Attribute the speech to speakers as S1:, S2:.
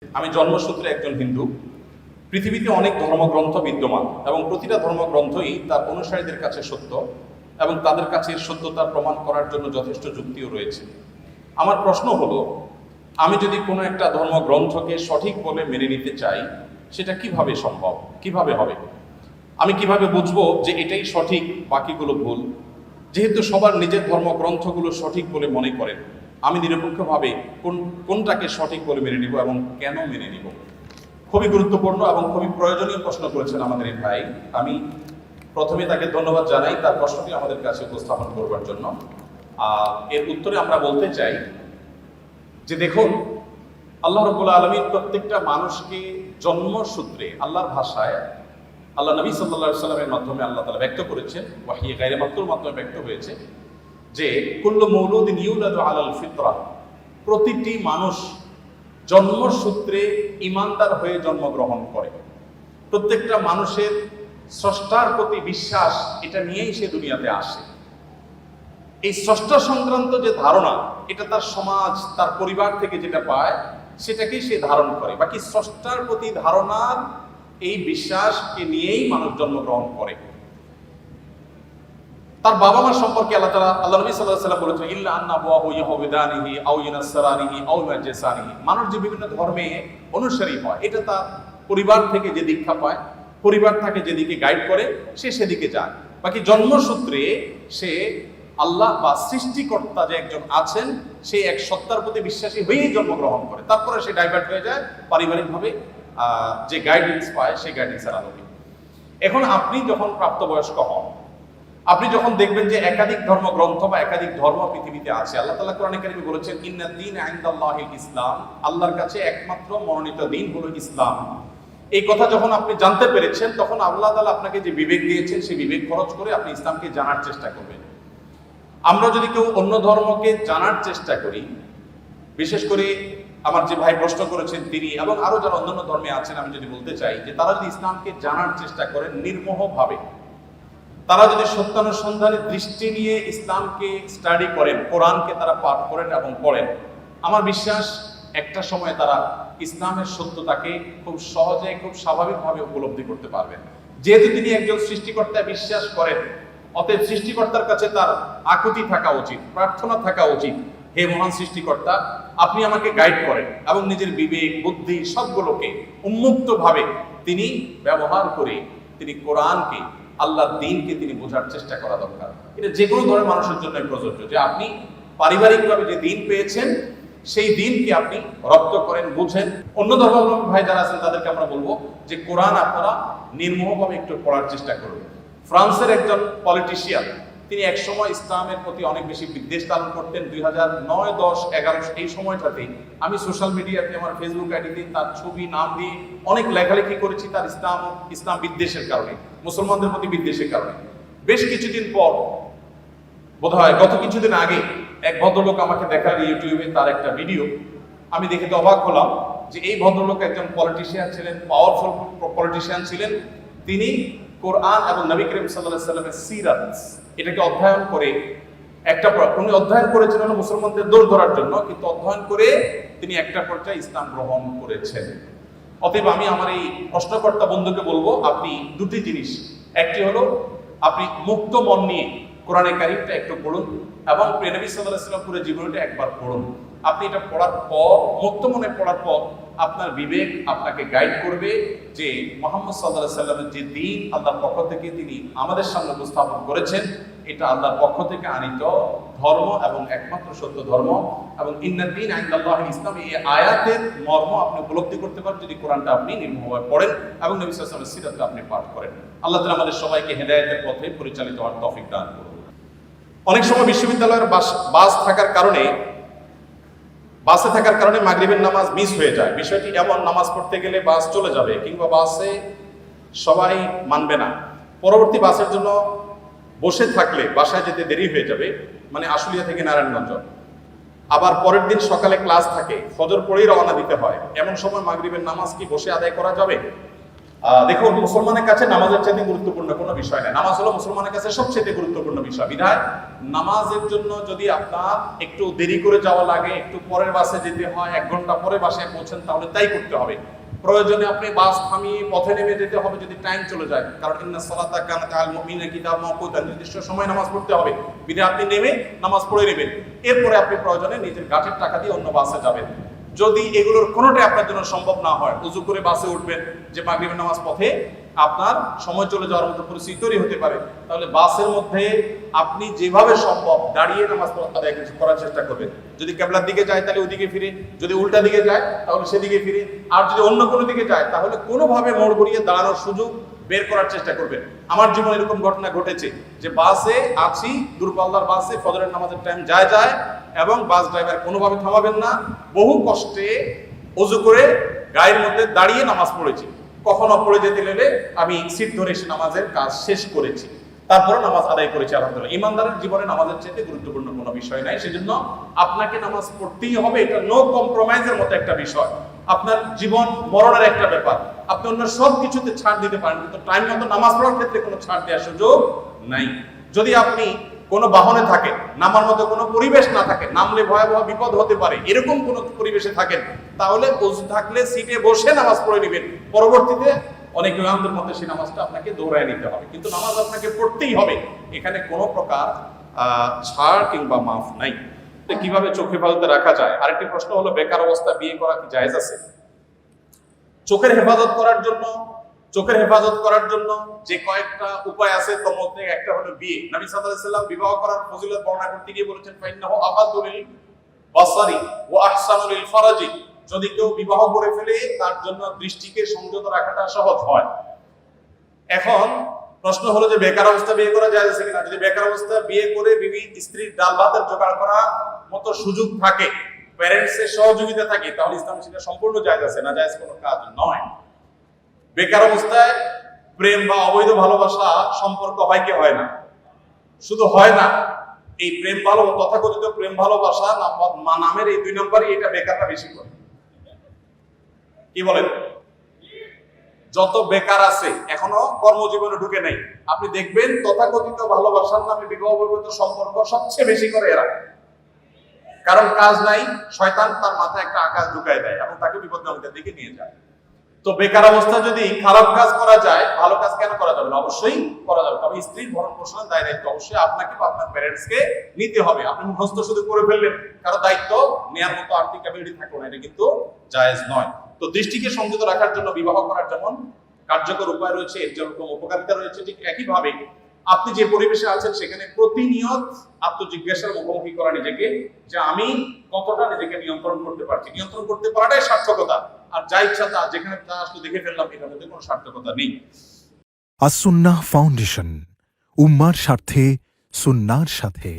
S1: আমি জন্মসূত্রে একজন হিন্দু। পৃথিবীতে অনেক ধর্মগ্রন্থ বিদ্যমান এবং প্রতিটা ধর্মগ্রন্থই তার অনুসারীদের কাছে সত্য এবং তাদের কাছে সত্যতার প্রমাণ করার জন্য যথেষ্ট যুক্তিও রয়েছে। আমার প্রশ্ন হলো, আমি যদি কোনো একটা ধর্মগ্রন্থকে সঠিক বলে মেনে নিতে চাই, সেটা কিভাবে সম্ভব, কিভাবে হবে? আমি কিভাবে বুঝবো যে এটাই সঠিক, বাকিগুলো ভুল? যেহেতু সবার নিজের ধর্মগ্রন্থগুলো সঠিক বলে মনে করেন, আমি নিরপেক্ষভাবে কোনটাকে সঠিক বলে মেনে নিব এবং কেন মেনে নিব? খুবই গুরুত্বপূর্ণ এবং খুবই প্রয়োজনীয় প্রশ্ন করেছেন আমাদের এই ভাই। আমি প্রথমে তাকে ধন্যবাদ জানাই তার প্রশ্নটি আমাদের কাছে উপস্থাপন করবার জন্য। এর উত্তরে আমরা বলতে চাই যে দেখুন, আল্লাহ রাব্বুল আলামিন প্রত্যেকটা মানুষকে জন্মসূত্রে আল্লাহর ভাষায় আল্লাহ নবী সাল্লাল্লাহু আলাইহি সাল্লামের মাধ্যমে আল্লাহ তাআলা ব্যক্ত করেছেন, ওয়াহী গায়রে মাকতুর মাধ্যমে ব্যক্ত হয়েছে যে কুল্লু মাউলুদিন ইউলাদু আলাল ফিতরাহ, প্রতিটি মানুষ জন্মসূত্রে ঈমানদার হয়ে জন্মগ্রহণ করে। প্রত্যেকটা মানুষের স্রষ্টার প্রতি বিশ্বাস, এটা নিয়েই সে দুনিয়াতে আসে। এই স্রষ্টা সংক্রান্ত যে ধারণা, এটা তার সমাজ, তার পরিবার থেকে যেটা পায় সেটাকেই সে ধারণ করে। বাকি স্রষ্টার প্রতি ধারণার এই বিশ্বাসকে নিয়েই মানুষ জন্মগ্রহণ করে। তার বাবা মা সম্পর্কে আল্লাহ নবী সাল্লাল্লাহু আলাইহি ওয়াসাল্লাম বলেছেন, ইল্লা আন্না আবওয়াহু ইয়াহুদানিহি আও ইউনাসসারানিহি আও ইউমাজ্জিসানিহি। মানুষ যে বিভিন্ন ধর্মে অনুসারী হয়, এটা তার পরিবার থেকে যে দীক্ষা পায়, পরিবার তাকে যেদিকে গাইড করে সে সেদিকে যায়। বাকি জন্মসূত্রে সে আল্লাহ বা সৃষ্টিকর্তা যে একজন আছেন, সে এক সত্তার প্রতি বিশ্বাসী হয়েই জন্মগ্রহণ করে। তারপরে সে ডাইভার্ট হয়ে যায় পারিবারিকভাবে যে গাইডেন্স পায় সেই গাইডেন্সের আলোকে। এখন আপনি যখন প্রাপ্তবয়স্ক হন, আপনি যখন দেখবেন যে একাধিক ধর্মগ্রন্থ বা একাধিক ধর্ম পৃথিবীতে আছে। আল্লাহ তাআলা কোরআনে কারিমে বলেছেন, ইন্নাদ দীনা ইনদাল্লাহিল ইসলাম, আল্লাহর কাছে একমাত্র মনোনীত দিন হলো ইসলাম। এই কথা যখন আপনি জানতে পেরেছেন, তখন আল্লাহ তাআলা আপনাকে যে বিবেক দিয়েছেন, সেই বিবেক খরচ করে আপনি ইসলামকে জানার চেষ্টা করবেন। আমরা যদি কেউ অন্য ধর্মকে জানার চেষ্টা করি, বিশেষ করে আমার যে ভাই প্রশ্ন করেছেন তিনি এবং আরো যারা অন্যান্য ধর্মে আছেন, আমি যদি বলতে চাই যে তারা যদি ইসলামকে জানার চেষ্টা করেন নির্মোহভাবে, তারা যদি সত্যানুসন্ধানের দৃষ্টি নিয়ে ইসলামকে স্টাডি করেন, কোরআনকে তারা পাঠ করেন এবং পড়েন, আমার বিশ্বাস একটা সময় তারা ইসলামের সত্যতাকে খুব সহজে, খুব স্বাভাবিকভাবে উপলব্ধি করতে পারবেন। যেহেতু তিনি একজন সৃষ্টিকর্তায় বিশ্বাস করেন, অতএব সৃষ্টিকর্তার কাছে তার আকুতি থাকা উচিত, প্রার্থনা থাকা উচিত, হে মহান সৃষ্টিকর্তা, আপনি আমাকে গাইড করেন এবং নিজের বিবেক, বুদ্ধি সবগুলোকে উন্মুক্তভাবে তিনি ব্যবহার করে তিনি কোরআনকে, আল্লাহর দ্বীনকে তিনি বোঝার চেষ্টা করা দরকার। এটা যে কোনো ধরনের মানুষের জন্য প্রযোজ্য যে আপনি পারিবারিকভাবে যে দ্বীন পেয়েছেন, সেই দ্বীনকে আপনি রপ্ত করেন, বুঝেন। অন্য ধর্মাবলম্বী ভাই যারা আছেন তাদেরকে আমরা বলবো যে কোরআন আপনারা নির্মোহভাবে একটু পড়ার চেষ্টা করুন। ফ্রান্সের একজন পলিটিশিয়ান, তিনি একসময় ইসলামের প্রতি অনেক বেশি বিদ্বেষ ধারণ করতেন। 2009, 10, 11 এই সময়টাতেই আমি সোশ্যাল মিডিয়াতে আমার ফেসবুক আইডিতে তার ছবি, নাম দিয়ে অনেক লেখালেখি করেছি তার ইসলাম বিদ্বেষের কারণে, মুসলমানদের প্রতি বিদ্বেষের কারণে। বেশ কিছুদিন পর, বোধহয় গত কিছুদিন আগে, এক ভদ্রলোক আমাকে দেখার ইউটিউবে তার একটা ভিডিও, আমি দেখে তো অবাক হলাম যে এই ভদ্রলোক একজন পলিটিশিয়ান ছিলেন, পাওয়ারফুল পলিটিশিয়ান ছিলেন। তিনি কোরআন এবং নবী করিম সাল্লাল্লাহু আলাইহি সাল্লামের সিরাত, এটাকে অধ্যয়ন করে উনি অধ্যয়ন করেছেন হলো মুসলমানদের দৌড় ধরার জন্য, কিন্তু অধ্যয়ন করে তিনি একটা পর্যায়ে ইসলাম গ্রহণ করেছেন। অতএব আমি আমার এই প্রশ্নকর্তা বন্ধুকে বলবো, আপনি দুটি জিনিস, একটি হলো আপনি মুক্ত মন নিয়ে কোরআনে কারিমটা একটু পড়ুন এবং প্রিয় নবী সাল্লাল্লাহু আলাইহি ওয়াসাল্লাম পুরো জীবনটা একবার পড়ুন। আপনি এটা পড়ার পর, মুক্ত মনে পড়ার পর, আপনার বিবেক আপনাকে গাইড করবে যে মুহাম্মদ সাল্লাল্লাহু আলাইহি ওয়াসাল্লামের যে দ্বীন আল্লাহর পক্ষ থেকে তিনি আমাদের সামনে উপস্থাপন করেছেন, এটা আল্লাহর পক্ষ থেকে আনিত ধর্ম এবং একমাত্র সত্য ধর্ম। এবং ইন্নাদ দীনা ইনদাল্লাহিল ইসলাম, এই আয়াতের মর্ম আপনি উপলব্ধি করতে পারেন যদি কোরআনটা আপনি নির্মমভাবে পড়েন এবং নবী সাল্লাল্লাহু আলাইহি ওয়াসাল্লামের সিরাতটা আপনি পাঠ করেন। আল্লাহ তাআলা আমাদের সবাইকে হেদায়েতের পথে পরিচালিত হওয়ার তৌফিক দান করুন। অনেক সময় বিশ্ববিদ্যালয়ের বাসে থাকার কারণে মাগরিবের নামাজ মিস হয়ে যায়। বিষয়টি এমন, নামাজ পড়তে গেলে বাস চলে যাবে কিংবা বাসে সবাই মানবে না, পরবর্তী বাসের জন্য বসে থাকলে বাসায় যেতে দেরি হয়ে যাবে, মানে আশুলিয়া থেকে নারায়ণগঞ্জ, আবার পরের দিন সকালে ক্লাস থাকে, ফজর পড়েই রওনা দিতে হয়। এমন সময় মাগরিবের নামাজ কি বসে আদায় করা যাবে? দেখুন, মুসলমানের কাছে নামাজের চাইতে গুরুত্বপূর্ণ কোনো বিষয় নেই। নামাজ হলো মুসলমানের কাছে সবচেয়ে গুরুত্বপূর্ণ বিষয়। বিধায় নামাজের জন্য যদি আপনার একটু দেরি করে যাওয়া লাগে, একটু পরের বাসে যেতে হয়, 1 ঘন্টা পরে বাসায় পৌঁছেন, তাহলে তাই করতে হবে। প্রয়োজনে আপনি বাস থামিয়ে পথে নেমে যেতে হবে যদি টাইম চলে যায়, কারণ ইন্নাস সালাতা কানাত আলাল মুমিনিনা কিতাবাম মাওকুতা, নির্দিষ্ট সময় নামাজ পড়তে হবে। বিধায় আপনি নেমে নামাজ পড়ে নেবেন, এরপরে আপনি প্রয়োজনে নিজের গাঠের টাকা দিয়ে অন্য বাসে যাবেন। যদি এগুলোর কোনোটাই আপনার জন্য সম্ভব না হয়, উজু করে বাসে উঠবেন, যে মাগরিবের নামাজ পথে আপনার সময় চলে যাওয়ার মতো পরিস্থিতি তৈরি হতে পারে, তাহলে বাসের মধ্যে আপনি যেভাবে সম্ভব দাঁড়িয়ে নামাজ আদায় করার চেষ্টা করবেন। যদি কেবলার দিকে যায় তাহলে ওইদিকে ফিরে, যদি উল্টা দিকে যায় তাহলে সেদিকে ফিরে, আর যদি অন্য কোনো দিকে যায় তাহলে কোনোভাবে মোড় ঘুরিয়ে দাঁড়ানোর সুযোগ বের করার চেষ্টা করবেন। আমার জীবনে এরকম ঘটনা ঘটেছে যে বাসে আছি, দূরপাল্লার বাসে, ফজরের নামাজের টাইম যায় এবং বাস ড্রাইভার কোনোভাবে থামাবেন না, বহু কষ্টে ওযু করে গায়ের মধ্যে দাঁড়িয়ে নামাজ পড়েছি। কখনো পড়ে যেতে গেলে আমি সিট ধরে এসে নামাজের কাজ শেষ করেছি, তারপরে নামাজ আদায় করেছি আলহামদুলিল্লাহ। ইমানদারের জীবনে নামাজের চেয়ে গুরুত্বপূর্ণ কোনো বিষয় নাই, সেজন্য আপনাকে নামাজ পড়তেই হবে। এটা নো কম্প্রোমাইজের মতো একটা বিষয়, আপনার জীবন মরণের একটা ব্যাপার। আপনি অন্য সব কিছুতে ছাড় দিতে পারেন, কিন্তু টাইম মতো নামাজ পড়ার ক্ষেত্রে কোনো ছাড় দেওয়ার সুযোগ নাই। যদি আপনি কোনো বাহনে থাকেন, নামার মতো কোনো পরিবেশ না থাকে, নামলে ভয়াবহ বিপদ হতে পারে, এরকম কোনো পরিবেশে থাকেন, তাহলে ওযু থাকলে সিটে বসে নামাজ পড়ে নেবেন। পরবর্তীতে অনেক ইমামদের মধ্যে সেই নামাজটা আপনাকে দৌড়ায় নিতে হবে, কিন্তু নামাজ আপনাকে পড়তেই হবে। এখানে কোনো প্রকার ছাড় কিংবা মাফ নাই। কিভাবে চোখ হেফাজতে রাখা যায়? আরেকটি প্রশ্ন হলো, বেকার অবস্থা বিয়ে করা কি জায়েজ আছে? চোখের হেফাজত করার জন্য যে কয়েকটা উপায় আছে, তার মধ্যে একটা হলো বিয়ে। নবী সাল্লাল্লাহু আলাইহি ওয়াসাল্লাম বিবাহ করার ফজিলত বর্ণনা করতে গিয়ে বলেছেন, ফাইন্নাহু আগাদ্দু লিল বাসারি ওয়া আহসানু লিল ফারাজি। যদি কেউ বিবাহ করে ফেলে তার জন্য দৃষ্টিকে সংযত রাখাটা সহজ হয়। এখন প্রশ্ন হলো যে বেকার অবস্থা বিয়ে করা জায়েজ আছে কিনা? যদি বেকার অবস্থা বিয়ে করে বিবি স্ত্রীর ডাল ভাতের জোগাড় করার মতো সুযোগ থাকে, প্যারেন্টস এর সহযোগিতা থাকে, তাহলে ইসলাম সেটা সম্পূর্ণ জায়েজ আছে, না জায়েজ কোনো কাজ নয়। বেকার অবস্থায় প্রেম বা অবৈধ ভালোবাসা সম্পর্ক হয় কি হয় না? শুধু হয় না, এই প্রেম ভালো তথাকথিত প্রেম ভালোবাসা নামের এই 2 নম্বরই এটা বেকাররা বেশি করে। কি বলেন? যত বেকার আছে এখনো কর্মজীবনে ঢুকে নাই, আপনি দেখবেন তথাকথিত ভালোবাসার নামে বিবাহ বহির্ভূত সম্পর্ক সবচেয়ে বেশি করে এরা। কারণ কাজ নাই, শয়তান তার মাথায় একটা আকাশ ঢুকায় দেয় এবং তাকে বিপদগামীদের দিকে নিয়ে যায়। তো বেকার অবস্থা যদি খারাপ কাজ করা যায়, ভালো কাজ কেন করা যাবে না? অবশ্যই করা যাবে, তবে স্ত্রীর ভরণ পোষণের দায় দায়িত্ব অবশ্যই আপনাকে বা আপনার প্যারেন্টসকে নিতে হবে। আপনি মুখস্থ শুধু করে ফেললেন, কারো দায়িত্ব নেয়ার মতো আর্থিক ক্যাপাবিলিটি থাকলো না, এটা কিন্তু জায়েজ নয়। তো দৃষ্টিকে সংযত রাখার জন্য বিবাহ করার যেমন কার্যকর উপায় রয়েছে, এর যেরকম উপকারিতা রয়েছে, ঠিক একইভাবে আপনি যে পরিবেশে আছেন সেখানে প্রতিনিয়ত আত্মজিজ্ঞাসার মুখোমুখি করা নিজেকে, যে আমি কতটা নিজেকে নিয়ন্ত্রণ করতে পারছি। নিয়ন্ত্রণ করতে পারাটাই সার্থকতা, আর যা ইচ্ছা তা যেখানে তা আসলে দেখে ফেললাম, এটার মধ্যে কোনো সার্থকতা নেই।
S2: আস-সুন্নাহ ফাউন্ডেশন, উম্মার স্বার্থে সুন্নাহর সাথে।